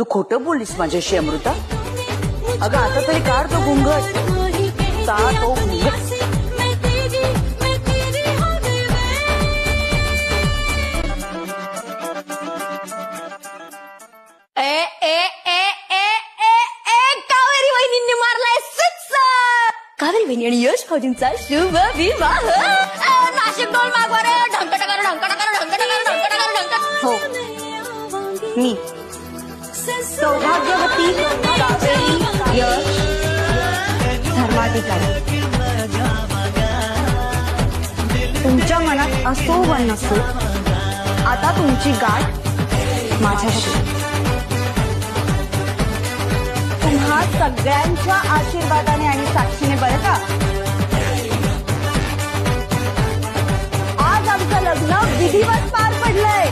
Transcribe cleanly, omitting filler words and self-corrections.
तू खोटं बोललीस माझ्याशी अमृता? अगं आता तरी काढ तो घुंगट, का तो घुंगट. कावेरी वहिनींनी मारलाय कावेरी वहिनी आणि यश भाऊजींचा शुभ विवाह. नाशिक डोल मागवा रे. ढंकटकर ढंकटकर ढंकटकर ढंकटकर ढंकट. हो मी सौभाग्यवती कावेरी यश धर्माधिकारी. तुमच्या मनात असो व नसो, आता तुमची गाठ माझ्याशी. तुम्हा सगळ्यांच्या आशीर्वादाने आणि साक्षीने बरं का. आज आमचं लग्न विधिवत पार पडलंय.